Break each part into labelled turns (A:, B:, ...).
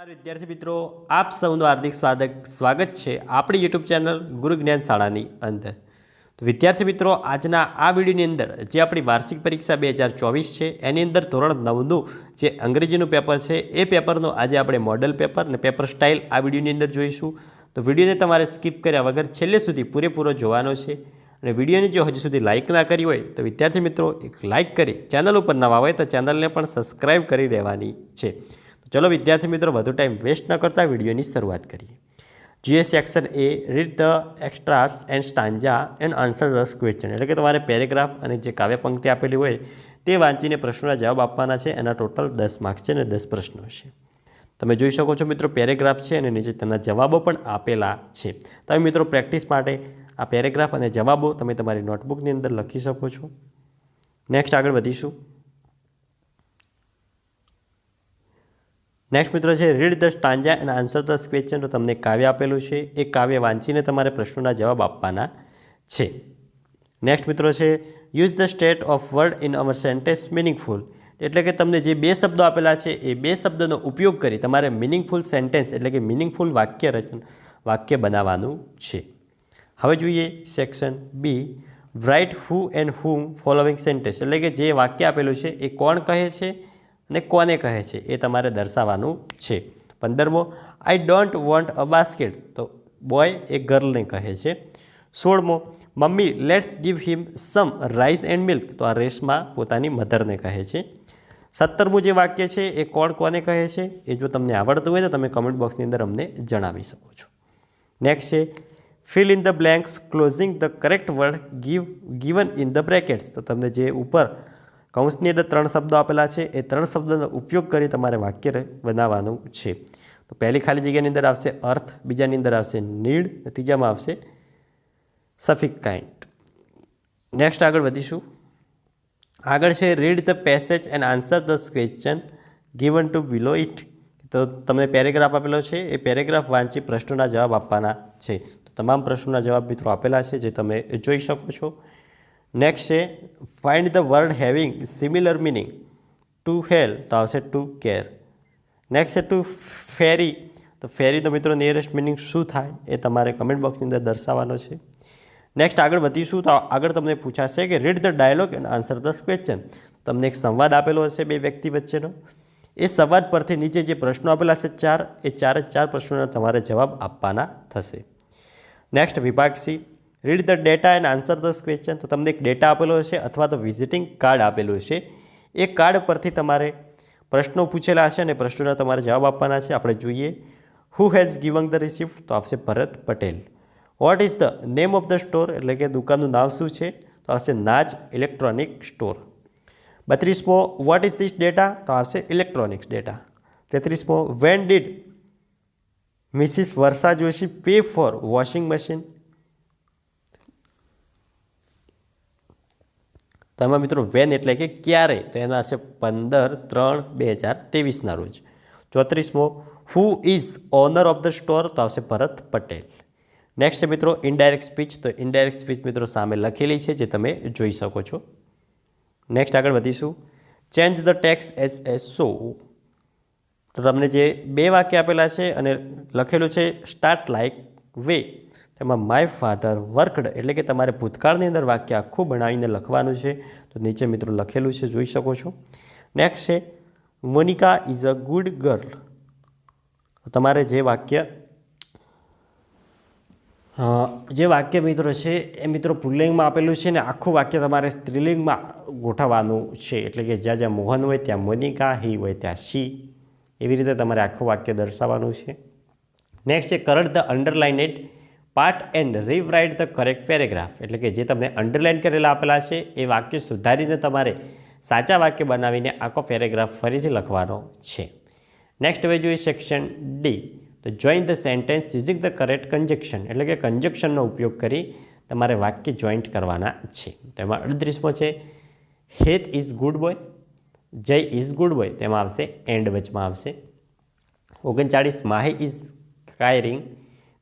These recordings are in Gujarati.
A: નમસ્કાર વિદ્યાર્થી મિત્રો, આપ સૌનું હાર્દિક સ્વાગત છે આપણી યુટ્યુબ ચેનલ ગુરુ જ્ઞાન શાળાની અંદર. તો વિદ્યાર્થી મિત્રો, આજના આ વિડીયોની અંદર જે આપણી વાર્ષિક પરીક્ષા 2024 છે એની અંદર ધોરણ 9નું જે અંગ્રેજીનું પેપર છે એ પેપરનો આજે આપણે મોડલ પેપર અને પેપર સ્ટાઇલ આ વિડીયોની અંદર જોઈશું. તો વિડીયોને તમારે સ્કીપ કર્યા વગર છેલ્લે સુધી પૂરેપૂરો જોવાનો છે. અને વિડીયોને જો હજુ સુધી લાઇક ના કરી હોય તો વિદ્યાર્થી મિત્રો એક લાઇક કરી, ચેનલ ઉપર નવા હોય તો ચેનલને પણ સબસ્ક્રાઈબ કરી દેવાની છે. ચલો વિદ્યાર્થી મિત્રો, વધુ ટાઈમ વેસ્ટ ન કરતા વિડીયોની શરૂઆત કરીએ. GS section A, read the extracts and stanza and answer the question, એટલે કે તમારે પેરેગ્રાફ અને જે કાવ્ય પંક્તિ આપેલી હોય તે વાંચીને પ્રશ્નોના જવાબ આપવાના છે. એના ટોટલ 10 માર્ક્સ છે અને 10 પ્રશ્નો છે. તમે જોઈ શકો છો મિત્રો, પેરેગ્રાફ છે અને નીચે તેના જવાબો પણ આપેલા છે. તમે મિત્રો પ્રેક્ટિસ માટે આ પેરેગ્રાફ અને જવાબો તમે તમારી નોટબુકની અંદર લખી શકો છો. નેક્સ્ટ આગળ વધીશું. નેક્સ્ટ મિત્રો છે read the stanza and answer the question. તો તમને કાવ્ય આપેલું છે, એ કાવ્ય વાંચીને તમારે પ્રશ્નોના જવાબ આપવાના છે. નેક્સ્ટ મિત્રો છે use the state of word in our sentence meaningful, એટલે કે તમને જે બે શબ્દો આપેલા છે એ બે શબ્દોનો ઉપયોગ કરી તમારે મિનિંગફુલ સેન્ટેન્સ એટલે કે મિનિંગફુલ વાક્ય બનાવવાનું છે. હવે જોઈએ section B, write who and whom following sentence, એટલે કે જે વાક્ય આપેલું છે એ કોણ કહે છે અને કોને કહે છે એ તમારે દર્શાવવાનું છે. 15મો, I don't want a basket, તો બોય એ ગર્લને કહે છે. 16મો, mummy let's give him some rice and milk, તો આ રેશમા પોતાની મધરને કહે છે. 17મું જે વાક્ય છે એ કોને કહે છે એ જો તમને આવડતું હોય તો તમે કમેન્ટ બોક્સની અંદર અમને જણાવી શકો છો. નેક્સ્ટ છે fill in the blanks closing the correct word given in the brackets, તો તમને જે ઉપર કૌંસની અંદર 3 શબ્દો આપેલા છે એ 3 શબ્દોનો ઉપયોગ કરી તમારે વાક્ય બનાવવાનું છે. તો પહેલી ખાલી જગ્યાની અંદર આવશે અર્થ, બીજાની અંદર આવશે નીડ, ત્રીજામાં આવશે સફિક્સ કાઇન્ડ. નેક્સ્ટ આગળ વધીશું. આગળ છે read the passage and answer the question given to below it, તો તમને પેરેગ્રાફ આપેલો છે એ પેરેગ્રાફ વાંચી પ્રશ્નોના જવાબ આપવાના છે. તો તમામ પ્રશ્નોના જવાબ મિત્રો આપેલા છે જે તમે જોઈ શકો છો. નેક્સ્ટ છે find the word having similar meaning, to help તો આવશે ટુ કેર. નેક્સ્ટ છે ટુ ફેરી, તો ફેરીનો મિત્રો નિયરેસ્ટ મિનિંગ શું થાય એ તમારે કમેન્ટ બોક્સની અંદર દર્શાવવાનો છે. નેક્સ્ટ આગળ વધીશું તો આગળ તમને પૂછાશે કે read the dialogue and answer the question, તમને એક સંવાદ આપેલો હશે બે વ્યક્તિ વચ્ચેનો, એ સંવાદ પરથી નીચે જે પ્રશ્નો આપેલા છે 4, એ 4 પ્રશ્નોના તમારે જવાબ આપવાના થશે. નેક્સ્ટ વિભાગ C, read the data and answer the question, તો તમને એક ડેટા આપેલો હશે અથવા તો વિઝિટિંગ કાર્ડ આપેલું હશે, એ કાર્ડ પરથી તમારે પ્રશ્નો પૂછેલા હશે અને પ્રશ્નોના તમારે જવાબ આપવાના છે. આપણે જોઈએ who has given the receipt, તો આવશે Bharat Patel. What is the name of the store, એટલે કે દુકાનનું નામ શું છે, તો આવશે નાજ ઇલેક્ટ્રોનિક સ્ટોર. 32મો, વોટ ઇઝ ધીસ ડેટા, તો આવશે ઇલેક્ટ્રોનિક્સ ડેટા. 33મો, when did Mrs Varsha Joshi pay for washing machine, તો એમાં મિત્રો વેન એટલે કે ક્યારે, તો એના હશે 15/3/2023ના રોજ. 34મો, who is owner of the store, તો આવશે ભરત પટેલ. નેક્સ્ટ છે મિત્રો ઇનડાયરેક્ટ સ્પીચ, તો ઇનડાયરેક્ટ સ્પીચ મિત્રો સામે લખેલી છે જે તમે જોઈ શકો છો. નેક્સ્ટ આગળ વધીશું. ચેન્જ ધ ટેક્સ એઝ સો, તો તમને જે બે વાક્ય આપેલા છે અને લખેલું છે સ્ટાર્ટ લાઇક વે, તેમાં માય ફાધર વર્કડ, એટલે કે તમારે ભૂતકાળની અંદર વાક્ય આખું બનાવીને લખવાનું છે. તો નીચે મિત્રો લખેલું છે, જોઈ શકો છો. નેક્સ્ટ છે Monica is a good girl, તમારે જે વાક્ય મિત્રો છે એ મિત્રો પુલ્લિંગમાં આપેલું છે ને આખું વાક્ય તમારે સ્ત્રીલિંગમાં ગોઠવવાનું છે, એટલે કે જ્યાં જ્યાં મોહન હોય ત્યાં મોનિકા, હી હોય ત્યાં શી, એવી રીતે તમારે આખું વાક્ય દર્શાવવાનું છે. નેક્સ્ટ છે current the underlined part and rewrite the correct paragraph, એટલે કે જે તમને અંડરલાઇન કરેલા આપેલા છે એ વાક્ય સુધારીને તમારે સાચા વાક્ય બનાવીને આખો પેરેગ્રાફ ફરીથી લખવાનો છે. નેક્સ્ટ હવે જોઈએ સેક્શન ડી, તો join the sentence using the correct conjunction, એટલે કે કન્જક્શનનો ઉપયોગ કરી તમારે વાક્ય જોઈન્ટ કરવાના છે. તો એમાં 38મો છે Het is good boy, Jay is good boy, તેમાં આવશે એન્ડ વચમાં આવશે. 39, Mahi is crying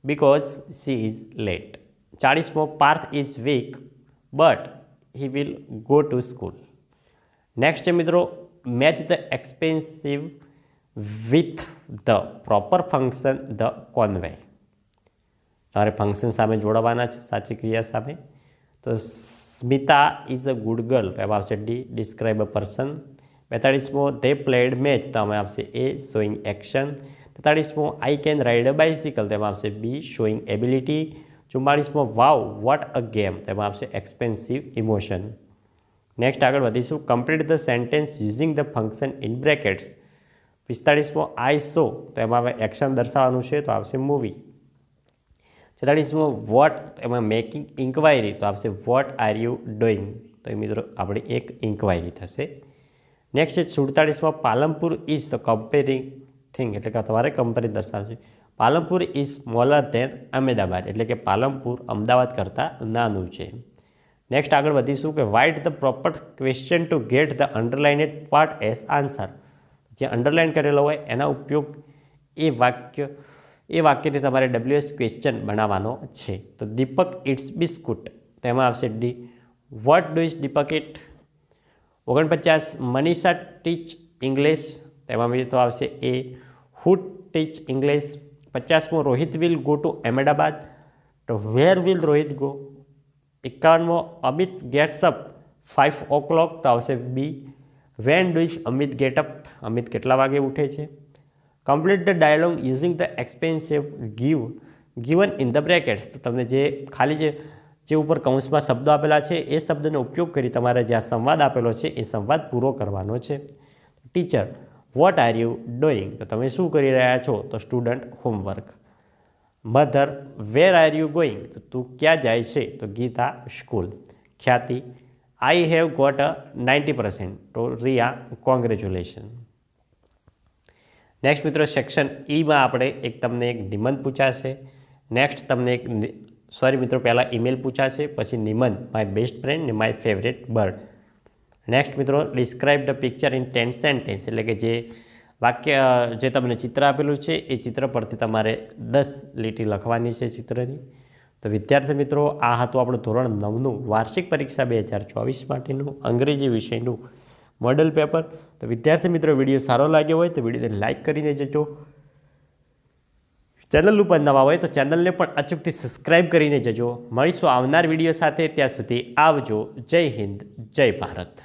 A: because she is late. 40મો, Parth is weak but he will go to school. Next છે મિત્રો match the exponents with the proper function the convey. તમારે ફંક્શન સામે જોડવાના છે સાચી ક્રિયા સામે. તો Smita is a good girl તો એમાં આવશે ડી, ડિસ્ક્રાઇબ અ પર્સન. 42મો ધે પ્લેડ મેચ તો એમાં આવશે એ, શોઈંગ એક્શન. 43મો I can ride a bicycle તો એમાં આવશે બી, શોઈંગ એબિલિટી. 44મો વાવ વોટ અ ગેમ તો એમાં આવશે એક્સપેન્સિવ ઇમોશન. નેક્સ્ટ આગળ વધીશું. Complete the sentence using the function in brackets. 45મો આઈ સો તો એમાં હવે એક્શન દર્શાવવાનું છે તો આવશે મૂવી. 46મો વોટ એમાં મેકિંગ ઇન્ક્વાયરી તો આવશે વોટ આર યુ ડુઈંગ તો એ મિત્રો આપણી એક ઇન્ક્વાયરી થશે. નેક્સ્ટ છે 47માં Palanpur is the comparing thing એટલે કે તમારે કમ્પેરિંગ દર્શાવશે. Palanpur is smaller than Ahmedabad એટલે કે પાલનપુર અમદાવાદ કરતાં નાનું છે. નેક્સ્ટ આગળ વધીશું કે write the proper question two get the underlined part as answer. જે અંડરલાઇન કરેલો હોય એના ઉપયોગ એ વાક્યથી તમારે WH ક્વેશ્ચન બનાવવાનો છે. તો દીપક ઇટ્સ બિસ્કુટ તો એમાં આવશે D, what do is Deepak eat. 49 Manisha teach English તો એમાં તો આવશે એ, હુ ટીચ ઇંગ્લિશ. 50મો Rohit will go to Ahmedabad તો વેર વિલ રોહિત ગો. 51મો અમિત ગેટ્સ અપ 5 o'clock તો આવશે B, when do is Amit get up Amit કેટલા વાગે ઉઠે છે. Complete the dialogue using the exponents given in the brackets તો તમને જે ઉપર કૌંસમાં શબ્દો આપેલા છે એ શબ્દનો ઉપયોગ કરી તમારે જે આ સંવાદ આપેલો છે એ સંવાદ પૂરો કરવાનો છે. Teacher what are you doing તો તમે શું કરી રહ્યા છો તો student homework. Mother where are you going તો તું ક્યાં જાય છે તો ગીતા સ્કૂલ. ખ્યાતિ આઈ હેવ ગોટ અ 90% તો રિયા કોંગ્રેચ્યુલેશન. નેક્સ્ટ મિત્રો સેક્શન ઈમાં આપણે તમને એક નિબંધ પૂછાશે. નેક્સ્ટ તમને મિત્રો પહેલાં ઈમેલ પૂછાશે, પછી નિબંધ માય બેસ્ટ ફ્રેન્ડ ને માય ફેવરેટ બર્ડ. નેક્સ્ટ મિત્રો describe the picture in 10 sentence એટલે કે જે વાક્ય જે તમને ચિત્ર આપેલું છે એ ચિત્ર પરથી તમારે 10 લીટી લખવાની છે ચિત્રની. તો વિદ્યાર્થી મિત્રો આ હતું આપણું ધોરણ 9નું વાર્ષિક પરીક્ષા 2024 માટેનું અંગ્રેજી વિષયનું મોડલ પેપર. તો વિદ્યાર્થી મિત્રો વિડીયો સારો લાગ્યો હોય તો વિડીયોને લાઇક કરીને જજો. ચેનલ ઉપર નવા હોય તો ચેનલને પણ અચૂકથી સબસ્ક્રાઈબ કરીને જજો. મળીશું આવનાર વિડીયો સાથે. ત્યાં સુધી આવજો. જય હિન્દ, જય ભારત.